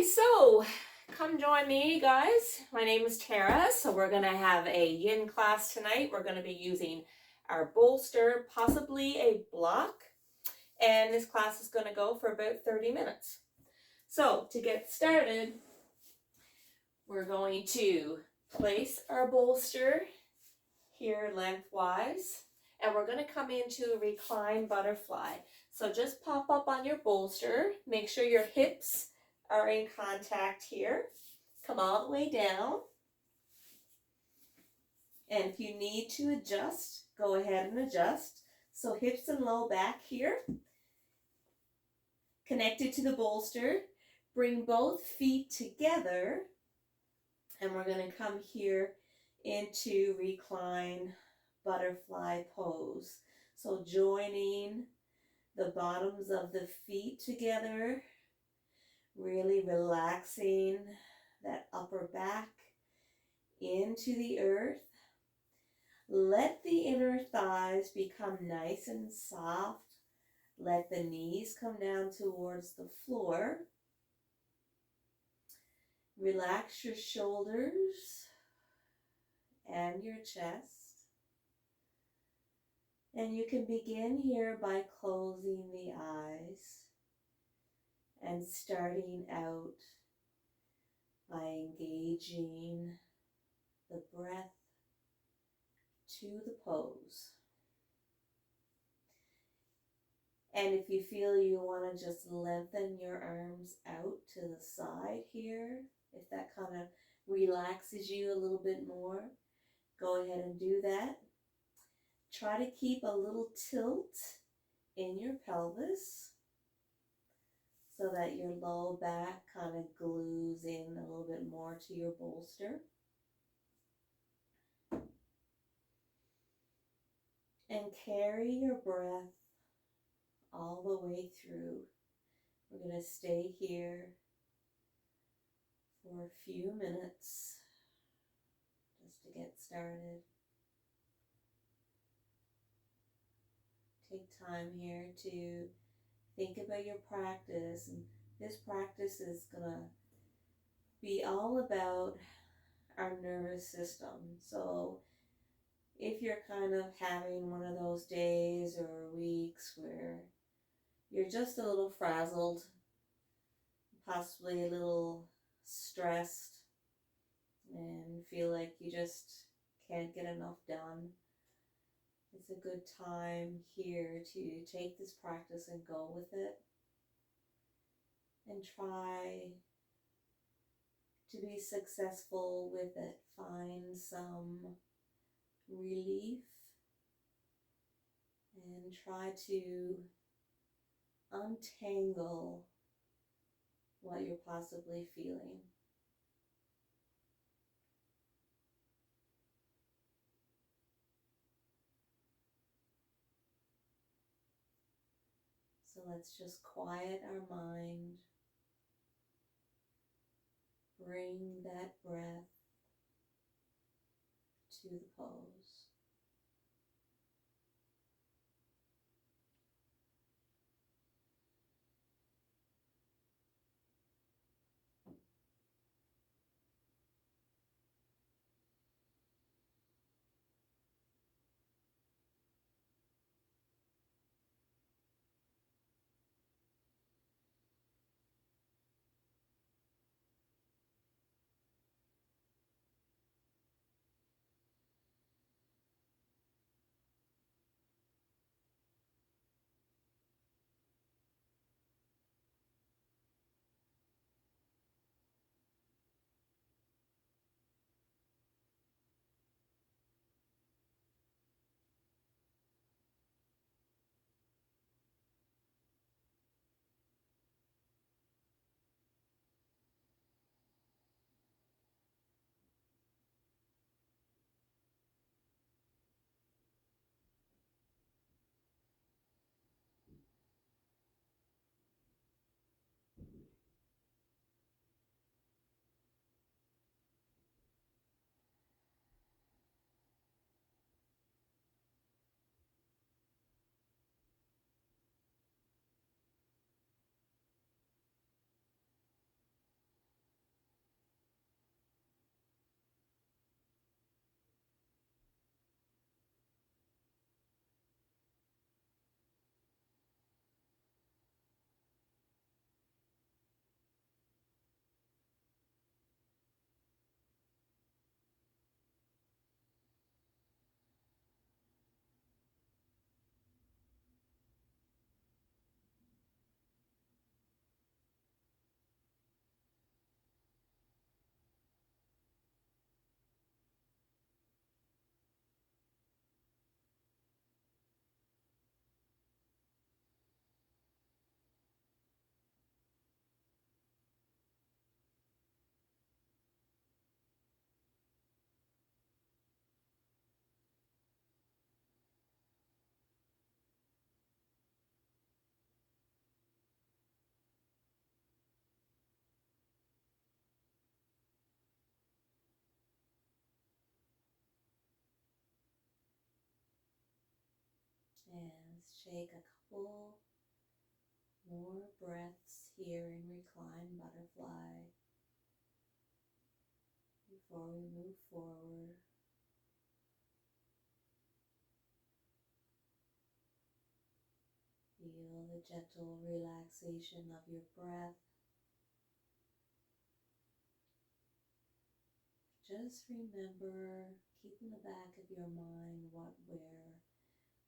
Okay, so come join me, guys. My name is Tara. So we're going to have a yin class tonight. We're going to be using our bolster, possibly a block. And this class is going to go for about 30 minutes. So to get started, we're going to place our bolster here lengthwise. And we're going to come into a recline butterfly. So just pop up on your bolster. Make sure your hips are in contact here. Come all the way down. And if you need to adjust, go ahead and adjust. So hips and low back here. Connected to the bolster. Bring both feet together. And we're going to come here into recline butterfly pose. So joining the bottoms of the feet together. Really relaxing that upper back into the earth. Let the inner thighs become nice and soft. Let the knees come down towards the floor. Relax your shoulders and your chest. And you can begin here by closing the eyes and starting out by engaging the breath to the pose. And if you feel you want to just lengthen your arms out to the side here, if that kind of relaxes you a little bit more, go ahead and do that. Try to keep a little tilt in your pelvis so that your low back kind of glues in a little bit more to your bolster. And carry your breath all the way through. We're going to stay here for a few minutes just to get started. Take time here to think about your practice, and this practice is going to be all about our nervous system. So if you're kind of having one of those days or weeks where you're just a little frazzled, possibly a little stressed, and feel like you just can't get enough done, it's a good time here to take this practice and go with it and try to be successful with it. Find some relief and try to untangle what you're possibly feeling. So let's just quiet our mind. Bring that breath to the pose. And let's take a couple more breaths here in reclined butterfly before we move forward. Feel the gentle relaxation of your breath. Just remember, keep in the back of your mind what we're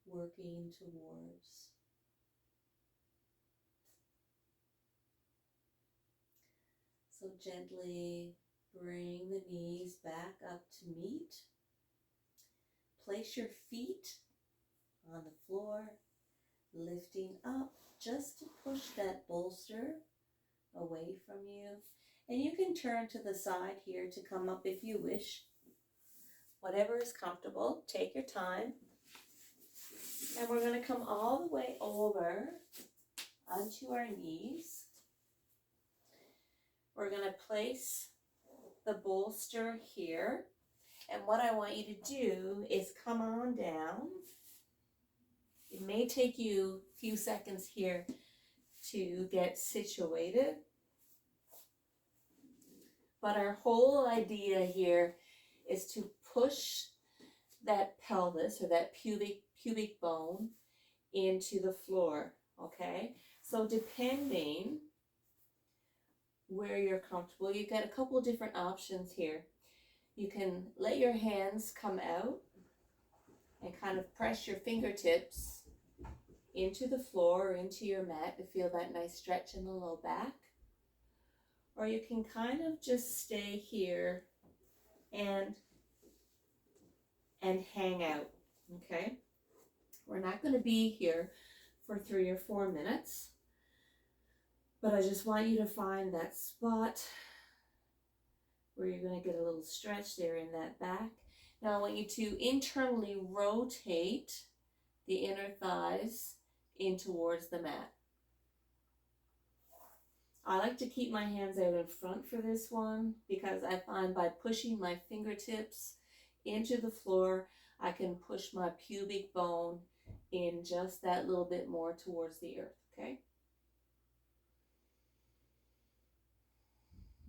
working towards. So gently bring the knees back up to meet. Place your feet on the floor, lifting up just to push that bolster away from you. And you can turn to the side here to come up if you wish. Whatever is comfortable, take your time. And we're going to come all the way over onto our knees. We're going to place the bolster here. And what I want you to do is come on down. It may take you a few seconds here to get situated. But our whole idea here is to push that pelvis or that pubic bone into the floor, okay? So depending where you're comfortable, you've got a couple of different options here. You can let your hands come out and kind of press your fingertips into the floor or into your mat to feel that nice stretch in the low back. Or you can kind of just stay here and hang out, okay? We're not going to be here for 3 or 4 minutes, but I just want you to find that spot where you're going to get a little stretch there in that back. Now I want you to internally rotate the inner thighs in towards the mat. I like to keep my hands out in front for this one because I find by pushing my fingertips into the floor, I can push my pubic bone in just that little bit more towards the earth, okay?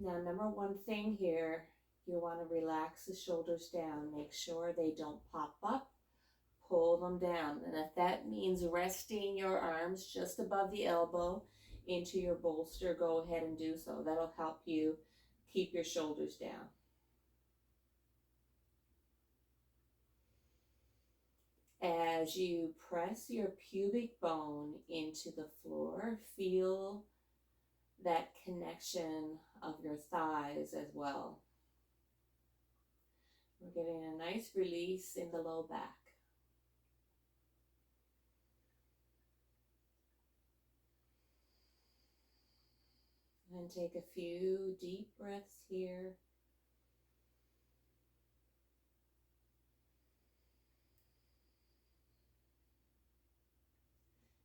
Now, number one thing here, you want to relax the shoulders down. Make sure they don't pop up. Pull them down. And if that means resting your arms just above the elbow into your bolster, go ahead and do so. That'll help you keep your shoulders down. As you press your pubic bone into the floor, feel that connection of your thighs as well. We're getting a nice release in the low back. And take a few deep breaths here.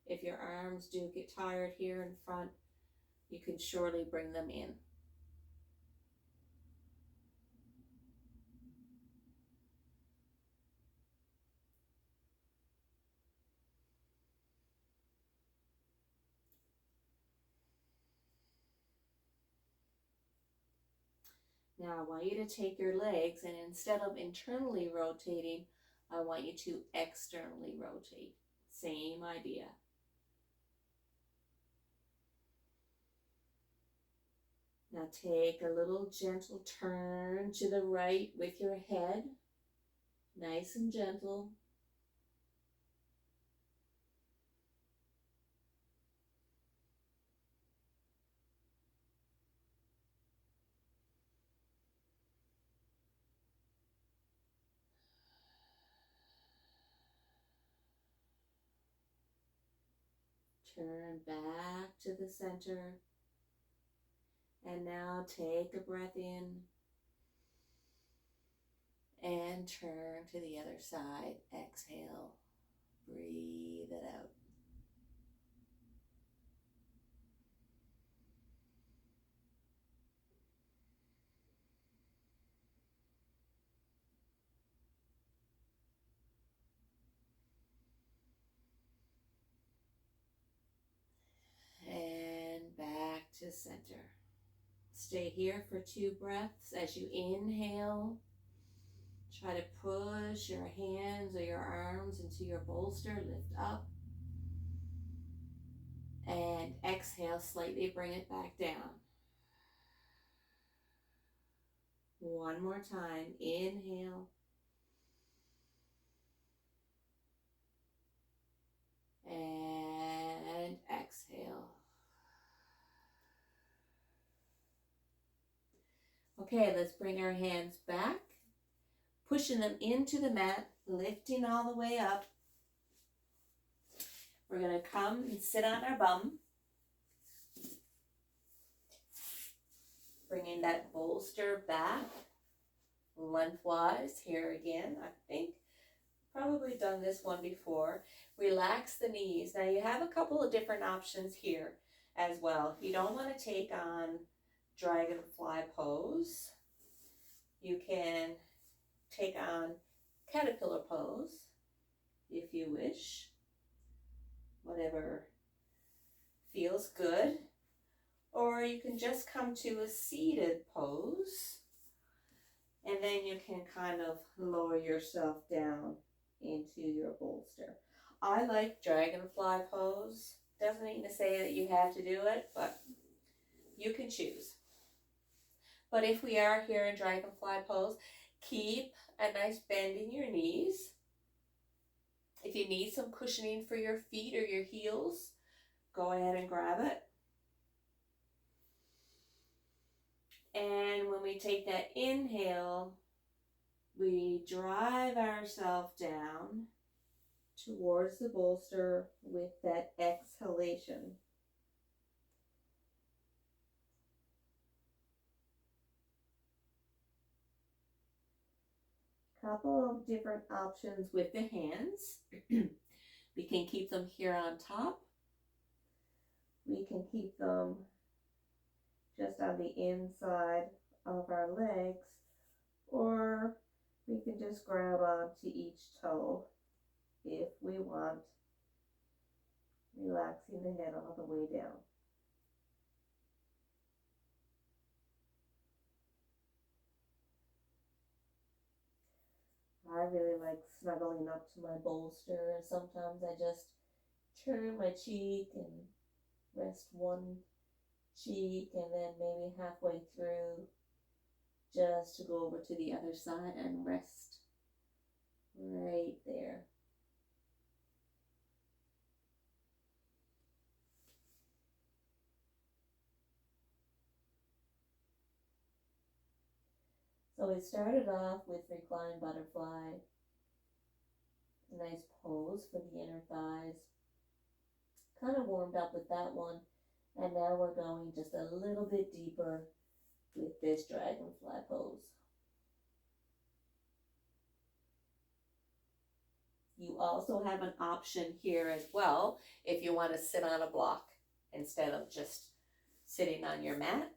If your arms do get tired here in front, you can surely bring them in. Now I want you to take your legs and instead of internally rotating, I want you to externally rotate. Same idea. Now take a little gentle turn to the right with your head. Nice and gentle. Turn back to the center. And now take a breath in and turn to the other side. Exhale. Breathe it out. to center. Stay here for 2 breaths. As you inhale, try to push your hands or your arms into your bolster, lift up. And exhale, slightly bring it back down. One more time, inhale. And exhale. Okay, let's bring our hands back, pushing them into the mat, lifting all the way up. We're going to come and sit on our bum, bringing that bolster back lengthwise. Here again, I think probably done this one before. Relax the knees. Now you have a couple of different options here as well. If you don't want to take on dragonfly pose, you can take on caterpillar pose if you wish, whatever feels good. Or you can just come to a seated pose, and then you can kind of lower yourself down into your bolster. I like dragonfly pose. Doesn't mean to say that you have to do it, but you can choose. But if we are here in dragonfly pose, keep a nice bend in your knees. If you need some cushioning for your feet or your heels, go ahead and grab it. And when we take that inhale, we drive ourselves down towards the bolster with that exhalation. Couple of different options with the hands. We can keep them here on top. We can keep them just on the inside of our legs, or we can just grab onto each toe if we want, relaxing the head all the way down. I really like snuggling up to my bolster. Sometimes I just turn my cheek and rest one cheek, and then maybe halfway through just to go over to the other side and rest right there. So we started off with reclined butterfly, nice pose for the inner thighs. Kind of warmed up with that one, and now we're going just a little bit deeper with this dragonfly pose. You also have an option here as well if you want to sit on a block instead of just sitting on your mat.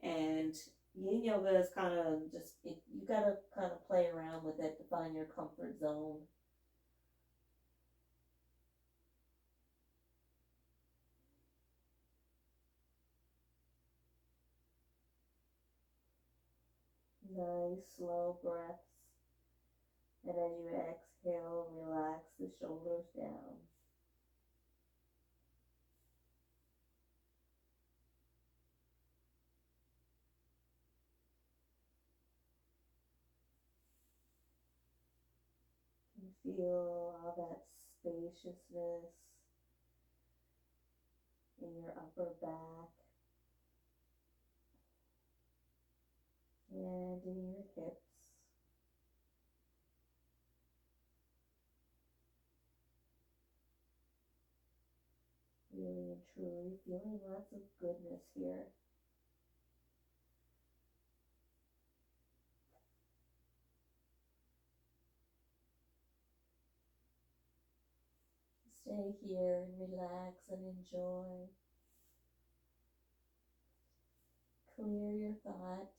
And yin yoga is kind of just, you got to kind of play around with it to find your comfort zone. Nice slow breaths. And as you exhale, relax the shoulders down. And feel all that spaciousness in your upper back and in your hips. Really and truly feeling lots of goodness here. Stay here and relax and enjoy. Clear your thoughts.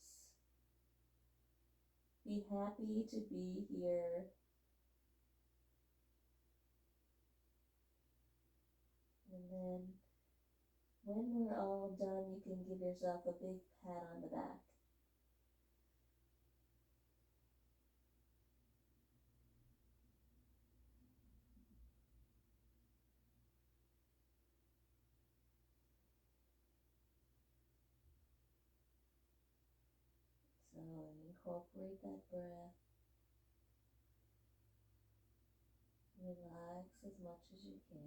Be happy to be here. And then When we're all done, you can give yourself a big pat on the back. So incorporate that breath. Relax as much as you can.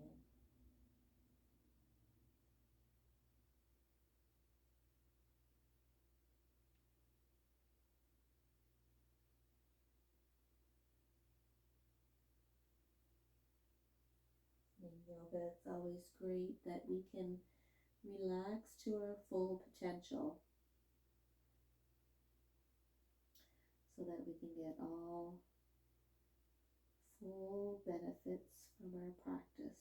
In yoga, it's always great that we can relax to our full potential so that we can get all full benefits from our practice.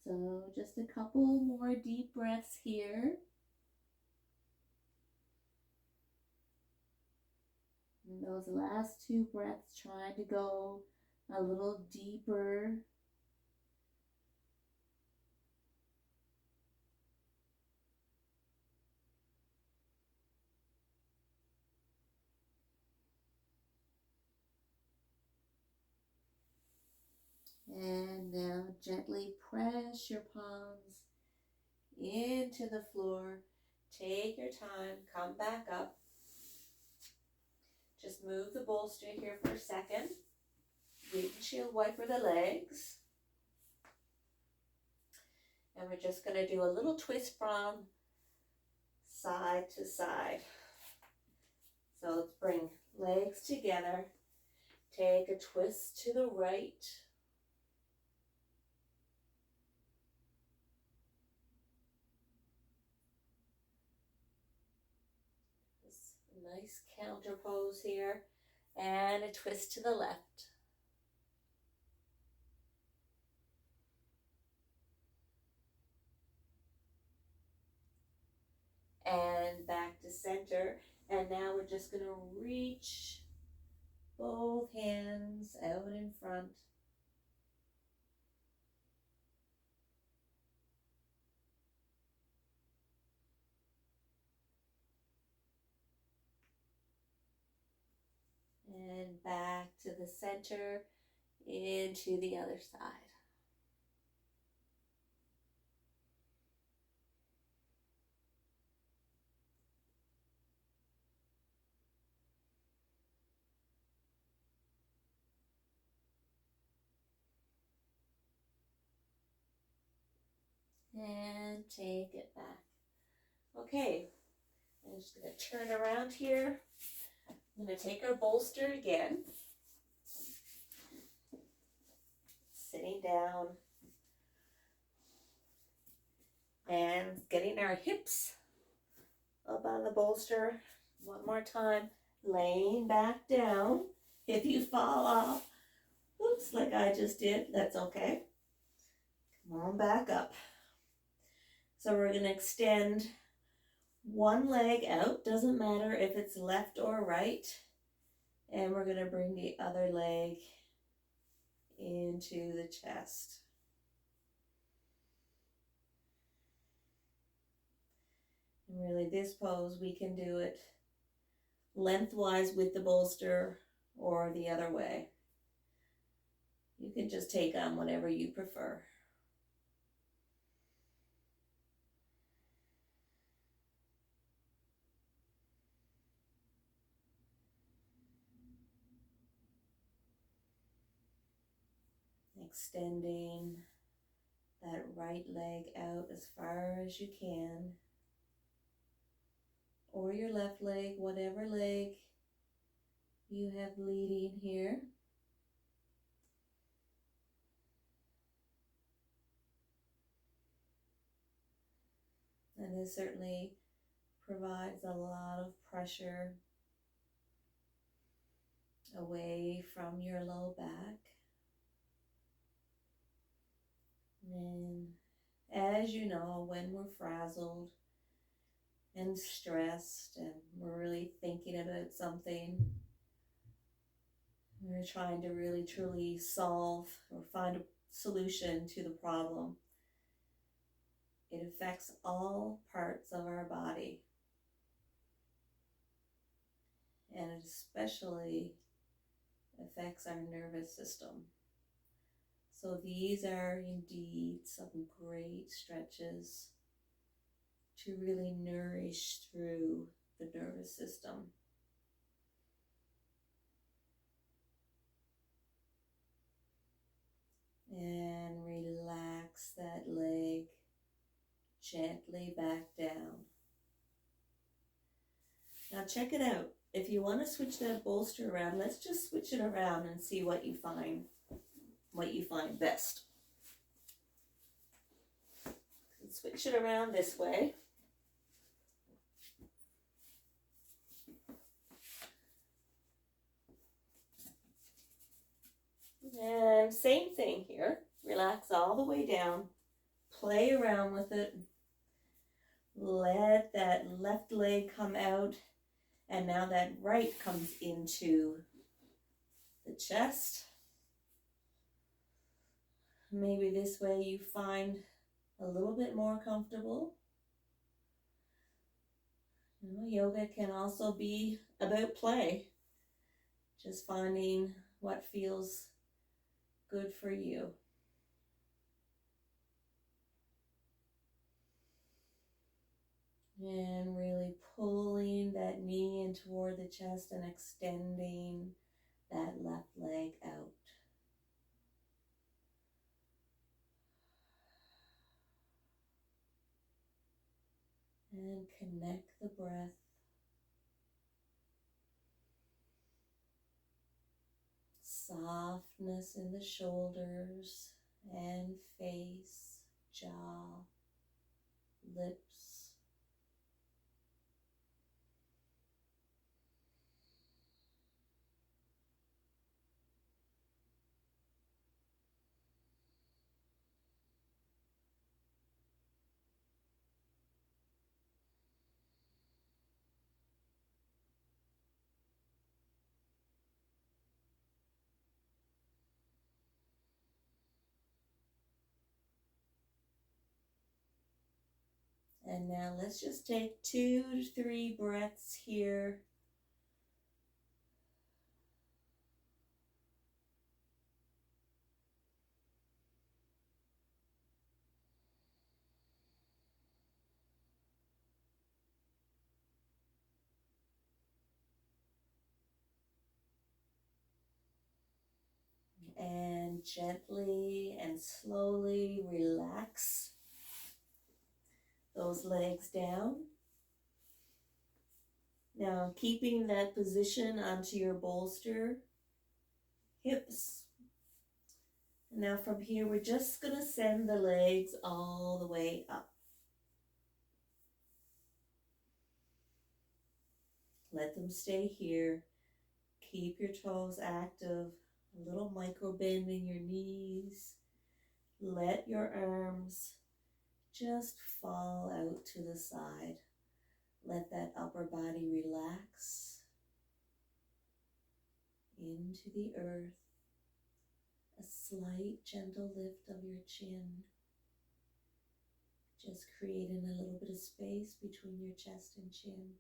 So just a couple more deep breaths here. And those last two breaths, trying to go a little deeper. And now gently press your palms into the floor. Take your time, come back up. Just move the bolster here for a second. Windshield wiper the legs. And we're just going to do a little twist from side to side. So let's bring legs together. Take a twist to the right. This nice counter pose here. And a twist to the left. And back to center. And now we're just going to reach both hands out in front. And back to the center, into the other side. And take it back. Okay, I'm just going to turn around here. I'm going to take our bolster again. Sitting down. And getting our hips up on the bolster. One more time. Laying back down. If you fall off, oops, like I just did, that's okay. Come on back up. So we're going to extend one leg out, doesn't matter if it's left or right. And we're going to bring the other leg into the chest. And really this pose, we can do it lengthwise with the bolster or the other way. You can just take on whatever you prefer. Extending that right leg out as far as you can. Or your left leg, whatever leg you have leading here. it certainly provides a lot of pressure away from your low back. And as you know, when we're frazzled and stressed and we're really thinking about something, we're trying to really truly solve or find a solution to the problem, it affects all parts of our body. And it especially affects our nervous system. So these are indeed some great stretches to really nourish through the nervous system. And relax that leg gently back down. Now check it out. If you want to switch that bolster around, let's just switch it around and see what you find best. Switch it around this way. And same thing here. Relax all the way down. Play around with it. Let that left leg come out. And now that right comes into the chest. Maybe this way you find a little bit more comfortable. You know, yoga can also be about play. Just finding what feels good for you. And really pulling that knee in toward the chest and extending that left leg out. And connect the breath. Softness in the shoulders and face, jaw, lips. And now let's just take 2 to 3 breaths here. And gently and slowly relax those legs down. Now keeping that position onto your bolster, hips. Now from here we're just going to send the legs all the way up. Let them stay here. Keep your toes active. A little micro bend in your knees. Let your arms just fall out to the side. Let that upper body relax into the earth. A slight gentle lift of your chin. Just creating a little bit of space between your chest and chin.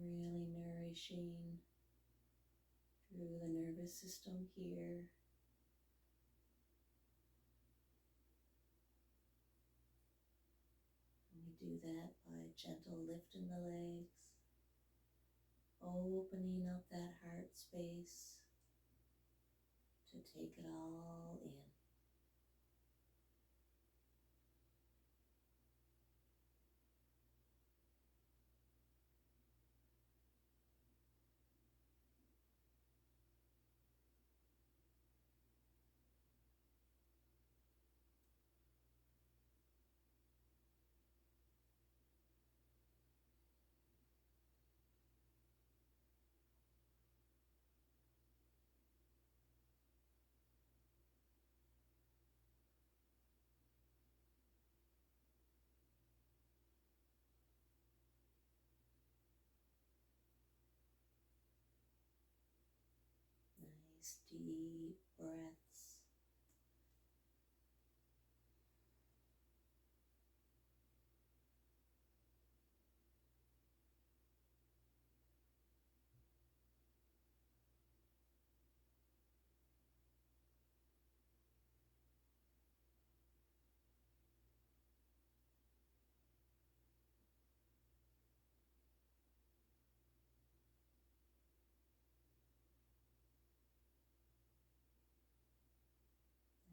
Really nourishing through the nervous system here. And we do that by gentle lifting the legs, opening up that heart space to take it all in. Nice deep breaths.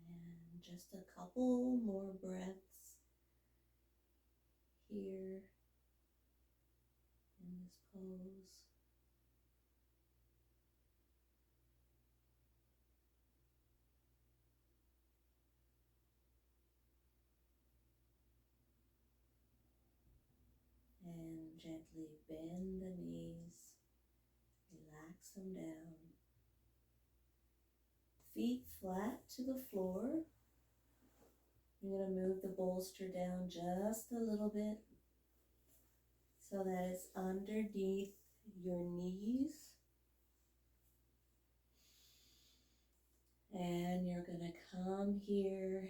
And just a couple more breaths here in this pose. And gently bend the knees, relax them down. Feet flat to the floor. You're going to move the bolster down just a little bit so that it's underneath your knees. And you're going to come here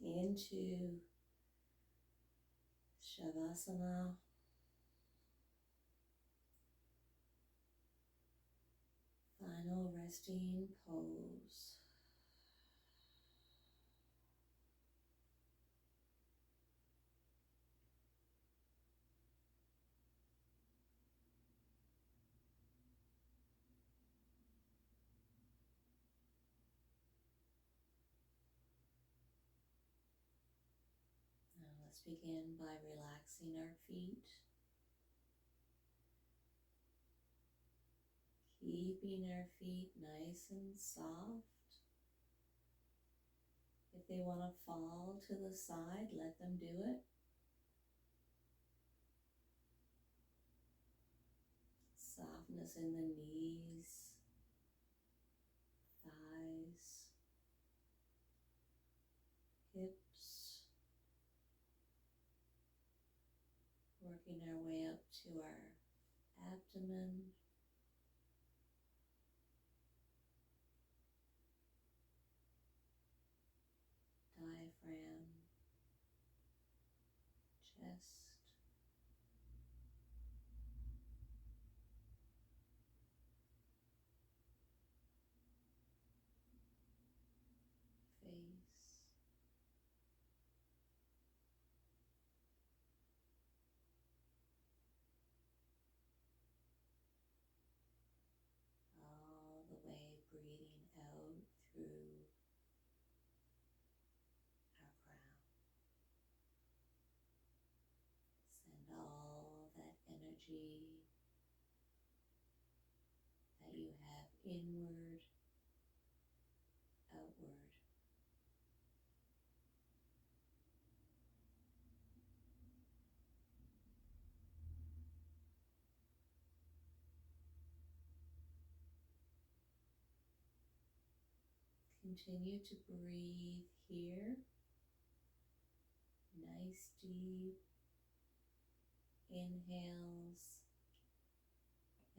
into Shavasana. Final resting pose. Now let's begin by relaxing our feet. Keeping our feet nice and soft. If they want to fall to the side, let them do it. Softness in the knees, thighs, hips. Working our way up to our abdomen. Diaphragm, chest, face, all the way breathing out through our crown. Send all that energy that you have inward, outward. Continue to breathe here. Nice deep inhales.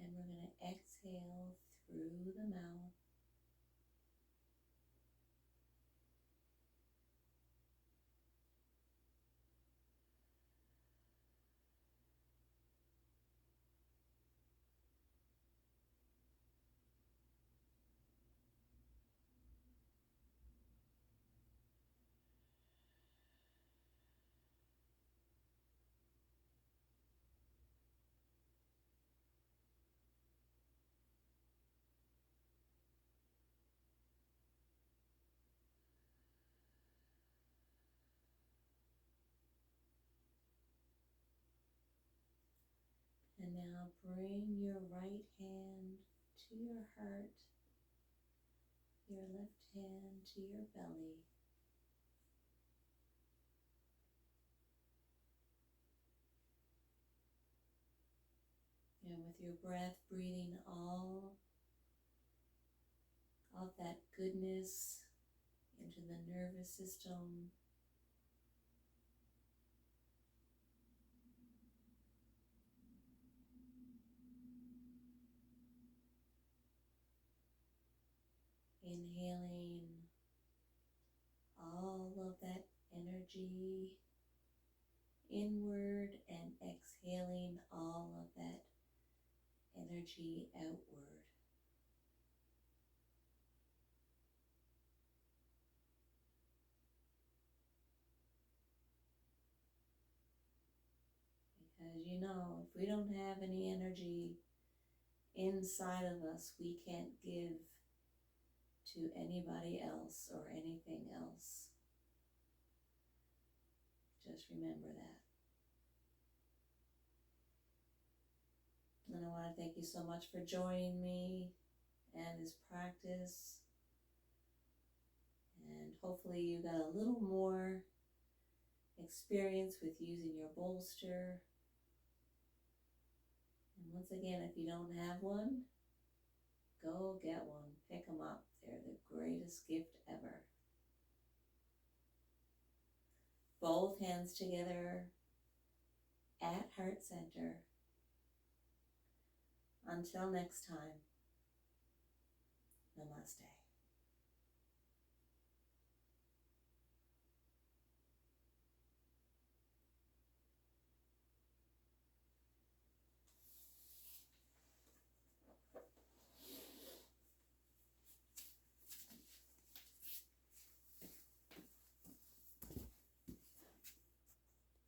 And we're going to exhale through the mouth. And now bring your right hand to your heart, your left hand to your belly. And with your breath, breathing all of that goodness into the nervous system. energy inward and exhaling all of that energy outward. Because you know, if we don't have any energy inside of us, we can't give to anybody else or anything else. Just remember that. And I want to thank you so much for joining me and this practice. And hopefully you got a little more experience with using your bolster. And once again, if you don't have one, go get one. Pick them up. They're the greatest gift ever. Both hands together at heart center. Until next time, namaste.